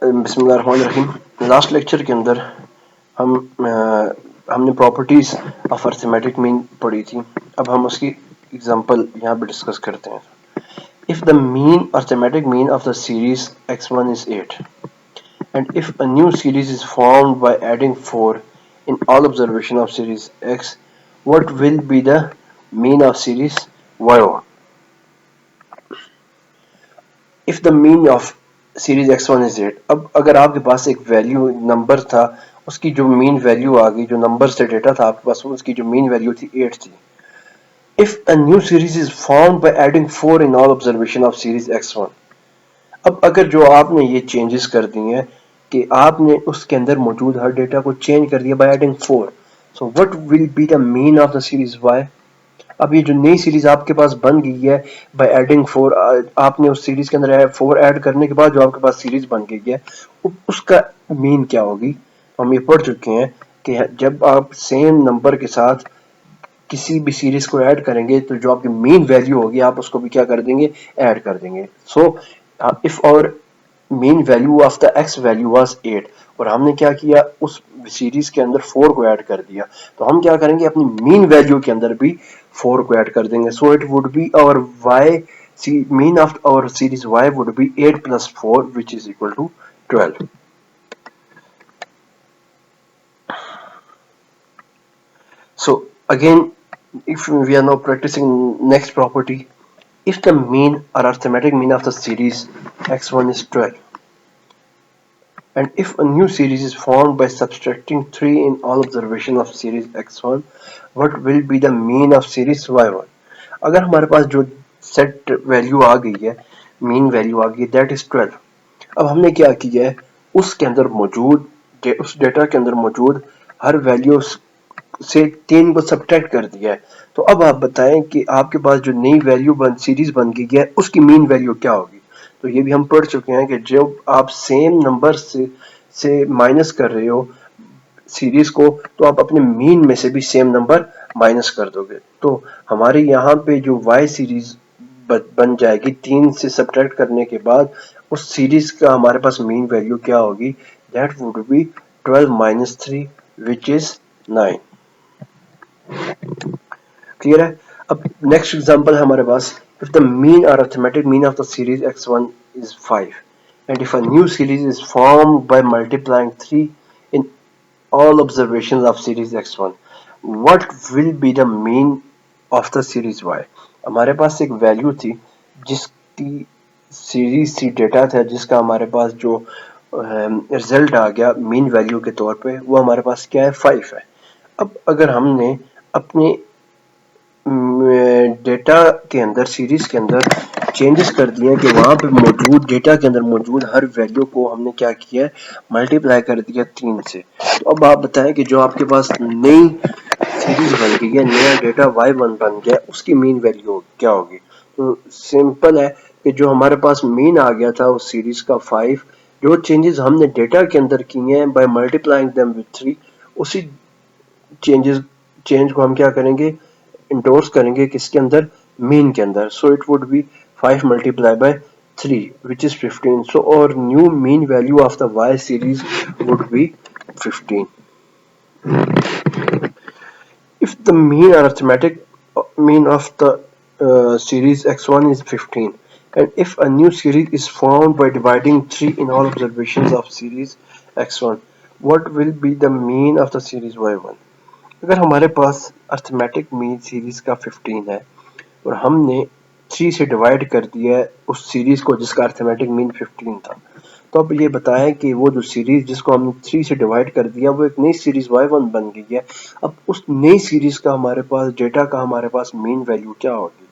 بسم اللہ الرحمن الرحیم. لاسٹ لیکچر کے اندر ہم نے پراپرٹیز آف ارتھمیٹک مین پڑھی تھی. اب ہم اس کی ایگزامپل یہاں پہ ڈسکس کرتے ہیں. If the mean arithmetic mean of the series x1 is 8 and if a new series is formed by adding 4 in all observation of series x, what will be the mean of series y1? If the mean of series x1 is 8, اب اگر آپ کے پاس ایک value number تھا, اس کی جو mean value آ گئی, جو نمبر سے ڈیٹا تھا آپ کے پاس, اس کی جو مین ویلیو تھی 8 تھی. If a new series is formed by adding 4 in all observation of series x1, اب اگر جو آپ نے یہ چینجز کر دی ہیں کہ آپ نے اس کے اندر موجود ہر ڈیٹا کو چینج کر دیا by adding 4, so what will be the mean of the series y? اب یہ جو نئی سیریز آپ کے پاس بن گئی ہے بائی ایڈنگ 4, آپ نے اس سیریز کے اندر 4 ایڈ کرنے کے بعد جو آپ کے پاس سیریز بن گئی ہے, اس کا مین کیا ہوگی؟ ہم یہ پڑھ چکے ہیں کہ جب آپ سیم نمبر کے ساتھ کسی بھی سیریز کو ایڈ کریں گے تو جو آپ کی مین ویلیو ہوگی آپ اس کو بھی کیا کر دیں گے, ایڈ کر دیں گے. سو اف اور mean value of the x value was 8 اور ہم نے کیا کیا, اس سیریز کے اندر 4 کو ایڈ کر دیا, تو ہم کیا کریں گے, اپنی مین ویلیو کے اندر بھی 4 کو ایڈ کر دیں گے. سو اٹ وڈ بی اور y mean of our series y would be 8 plus 4 which is equal to 12. So again, if we are now practicing next property, if the mean or arithmetic mean of the series x1 is 12 and if a new series is formed by subtracting 3 in all observation of series x1, what will be the mean of series y1? اگر ہمارے پاس جو set value آ گئی ہے, mean value آ گئی ہے, that از 12. اب ہم نے کیا کیا ہے, اس کے اندر موجود, اس ڈیٹا کے اندر موجود ہر ویلیو سے 3 کو سبٹریکٹ کر دیا ہے. تو اب آپ بتائیں کہ آپ کے پاس جو نئی ویلیو سیریز بن گئی ہے اس کی مین ویلیو کیا ہوگی؟ تو یہ بھی ہم پڑھ چکے ہیں کہ جب آپ سیم نمبر سے مائنس کر رہے ہو سیریز کو, تو آپ اپنے مین میں سے بھی سیم نمبر مائنس کر دو گے. تو ہمارے یہاں پہ جو y سیریز بن جائے گی 3 سے سبٹریکٹ کرنے کے بعد, اس سیریز کا ہمارے پاس مین ویلیو کیا ہوگی؟ That would be 12 minus 3 which is 9. Clear ہے؟ اب نیکسٹ ایگزامپل ہے ہمارے پاس, if the mean or arithmetic mean of the series x1 is 5 and if a new series is formed by multiplying 3 in all observations of series x1, what will be the mean of the series y? ہمارے پاس ایک value تھی جس کی series C data تھا, جس کا ہمارے پاس جو رزلٹ آ گیا مین ویلیو کے طور پہ, وہ ہمارے پاس کیا ہے, 5 ہے. اب اگر ہم نے اپنے ڈیٹا کے اندر, سیریز کے اندر چینجز کر دیے کہ وہاں پہ موجود ڈیٹا کے اندر موجود ہر ویلیو کو ہم نے کیا کیا ہے, ملٹیپلائی کر دیا 3 سے, تو اب آپ بتائیں کہ جو آپ کے پاس نئی سیریز بن گئی ہے, نیا ڈیٹا y1 بن گیا, اس کی مین ویلیو کیا ہوگی؟ تو سمپل ہے کہ جو ہمارے پاس مین آ گیا تھا اس سیریز کا 5, جو چینجز ہم نے ڈیٹا کے اندر کی ہیں بائی ملٹیپلائنگ them with 3, اسی چینج کو ہم کیا کریں گے, انڈورس کریں گے کس کے اندر, مین کے اندر. So it would be 5 multiplied by 3 which is 15. So our new mean value of the y series would be 15. If the mean arithmetic mean of the series x1 is 15 and if a new series is formed by dividing 3 in all observations of series x1, what will be the mean of the series y1? اگر ہمارے پاس arithmetic mean series کا 15 ہے اور ہم نے 3 سے divide کر دیا ہے اس سیریز کو جس کا ارتھمیٹک مین 15 تھا, تو اب یہ بتائیں کہ وہ جو سیریز جس کو ہم نے 3 سے ڈیوائڈ کر دیا وہ ایک نئی سیریز y1 بن گئی ہے. اب اس نئی سیریز کا ہمارے پاس ڈیٹا کا ہمارے پاس مین ویلیو کیا ہوگی؟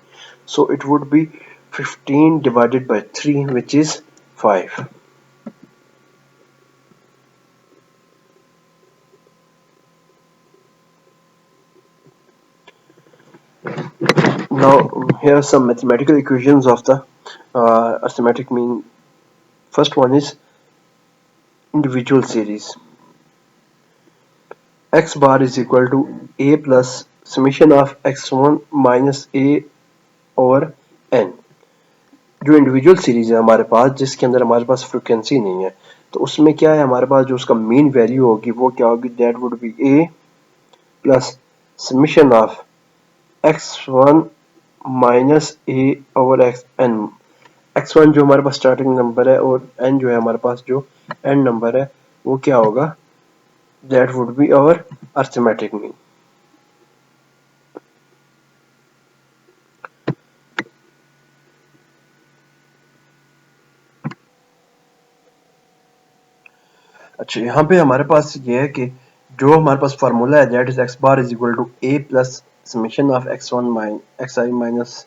So it would be 15 divided by 3 which is 5. Now here are some mathematical equations of the arithmetic mean. First one is individual series. X bar is equal to a plus summation of x1 minus a over n. جو individual series ہے ہمارے پاس, جس کے اندر ہمارے پاس frequency نہیں ہے, تو اس میں کیا ہے ہمارے پاس جو اس کا مین ویلیو ہوگی وہ کیا ہوگی, that would be A plus summation of x1 minus A over x1 جو ہمارے پاس اسٹارٹنگ نمبر ہے اور n جو ہے ہمارے پاس جو n نمبر ہے وہ کیا ہوگا, دیٹ وڈ بی اور ارتھمیٹک مین. اچھا یہاں پہ ہمارے پاس یہ ہے کہ جو ہمارے پاس فارمولا ہے that is X bar is equal to A plus summation of X I minus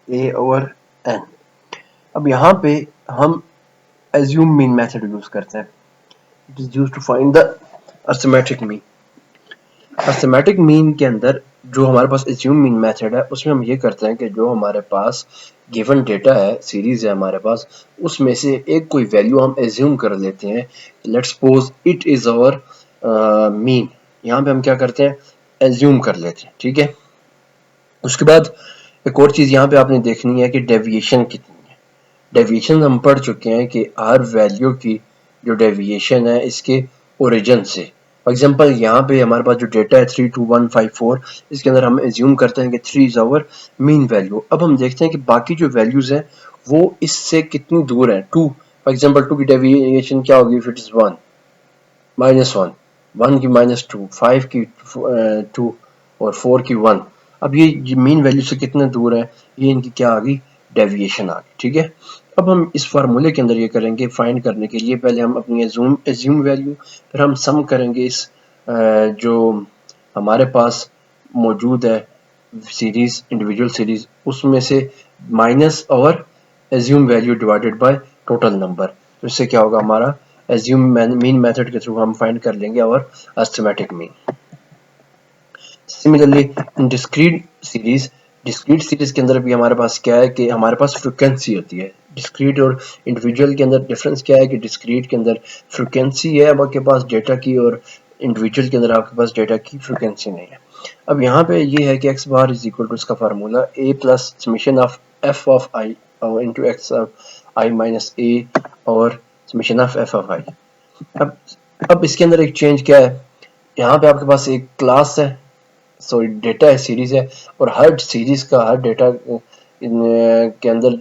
A over N. اب یہاں پہ ہم assume mean method یوز کرتے ہیں. It is used to find the arithmetic mean. arithmetic mean کے اندر جو ہمارے پاس assume mean method ہے اس میں ہم یہ کرتے ہیں کہ جو ہمارے پاس given data ہے, سیریز ہے ہمارے پاس, اس میں سے ایک کوئی ویلیو ہم assume کر لیتے ہیں. Let's suppose it is our mean. یہاں پہ ہم کیا کرتے ہیں, assume کر لیتے ہیں, ٹھیک ہے. اس کے بعد ایک اور چیز یہاں پہ آپ نے دیکھنی ہے کہ ڈیویشن کتنی ہے. ڈیویشن ہم پڑھ چکے ہیں کہ ہر ویلیو کی جو ڈیویشن ہے اس کے اوریجن سے. فار ایگزامپل یہاں پہ ہمارے پاس جو ڈیٹا ہے 32154, اس کے اندر ہم ایزیوم کرتے ہیں کہ 3 از آور مین ویلیو. اب ہم دیکھتے ہیں کہ باقی جو ویلیوز ہیں وہ اس سے کتنی دور ہیں. 2 فار ایگزامپل 2 کی ڈیویشن کیا ہوگی, اف اٹ از 1 مائنس 1 کی مائنس 2 5 کی 2 اور 4 کی 1. اب یہ مین ویلیو سے کتنے دور ہے, یہ ان کی کیا آگئی, ڈیویشن آگئی, ٹھیک ہے. اب ہم اس فارمولے کے اندر یہ کریں گے, فائنڈ کرنے کے لیے پہلے ہم اپنی ایزیوم ویلیو, پھر ہم سم کریں گے اس جو ہمارے پاس موجود ہے سیریز, انڈیویجول سیریز, اس میں سے مائنس اور assume value divided by total number. تو اس سے کیا ہوگا, ہمارا ایزیوم مین میتھڈ کے تھرو ہم فائنڈ کر لیں گے اور arithmetic mean. Similarly in discrete series کے اندر بھی ہمارے پاس کیا ہے کہ ہمارے پاس فریکوینسی ہوتی ہے. ڈسکریٹ اور انڈیویجول کے اندر ڈفرنس کیا ہے کہ ڈسکریٹ کے اندر فریکوینسی ہے آپ کے پاس ڈیٹا کی, اور انڈیویجول کے اندر آپ کے پاس ڈیٹا کی فریکوینسی نہیں ہے. اب یہاں پہ یہ ہے کہ X bar is equal to اس کا formula A plus summation of F of I into X of I minus A اور summation of F of I. اب اس کے اندر ایک چینج کیا ہے, یہاں پہ آپ کے پاس ایک کلاس ہے, سو ڈیٹا ہے, سیریز ہے, اور ہر سیریز کا ہر ڈیٹا کے اندر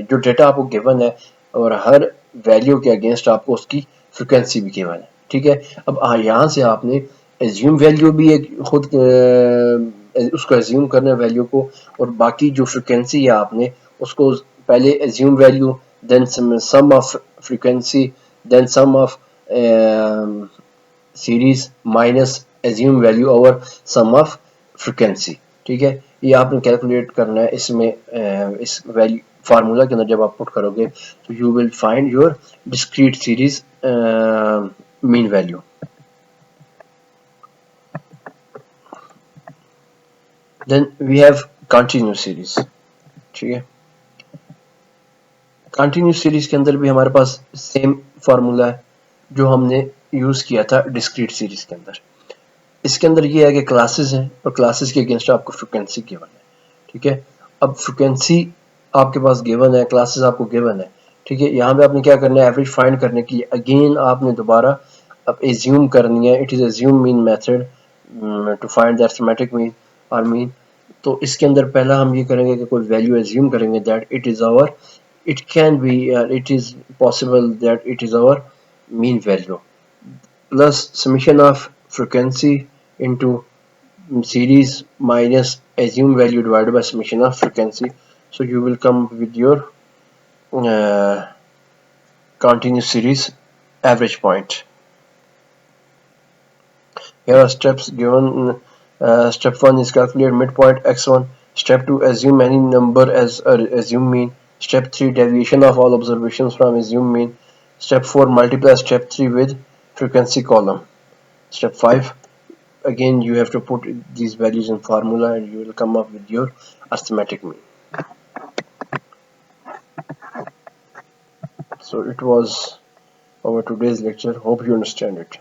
جو ڈیٹا آپ کو گیون ہے اور ہر ویلیو کے اگینسٹ آپ کو اس کی فریکوینسی بھی گیون ہے, ٹھیک ہے. اب یہاں سے آپ نے ایزیوم ویلیو بھی ایک خود اس کو ایزیوم کرنا ہے ویلیو کو, اور باقی جو فریکوینسی ہے آپ نے اس کو پہلے assume value, then sum of frequency, then sum of series minus assume value over sum of frequency, ٹھیک ہے. یہ آپ نے کیلکولیٹ کرنا ہے اس میں اس ویلیو فارمولا کے اندر جب آپ پٹ کرو گے تو you will find your discrete series mean value. Then we have continuous series, ٹھیک ہے. کنٹینیوس سیریز کے اندر بھی ہمارے پاس سیم فارمولا ہے جو ہم نے یوز کیا تھا ڈسکریٹ سیریز کے اندر. اس کے اندر یہ ہے کہ کلاسز ہیں اور کلاسز کے اگینسٹ آپ کو فریکوینسی گیون ہے, ٹھیک ہے. اب فریکوینسی آپ کے پاس گیون ہے, کلاسز آپ کو گیون ہے, ٹھیک ہے. یہاں پہ آپ نے کیا کرنا ہے, ایوریج فائنڈ کرنے کے لیے اگین آپ نے دوبارہ اب ایزیوم کرنی ہے. It is assume mean method to find the arithmetic mean اور مین. تو اس کے اندر پہلا ہم یہ کریں گے کہ کوئی ویلیو ایزیوم کریں گے that it is our, it can be it is possible that it is our mean value plus summation of frequency into series minus assumed value divided by summation of frequency. So you will come with your continuous series average point. Here are steps given. Step 1 is calculate midpoint x1. Step 2, assume any number as assume mean. Step 3, deviation of all observations from assume mean. Step 4, multiply step 3 with frequency column. Step 5, again you have to put these values in formula and you will come up with your arithmetic mean. So it was our today's lecture. Hope you understand it.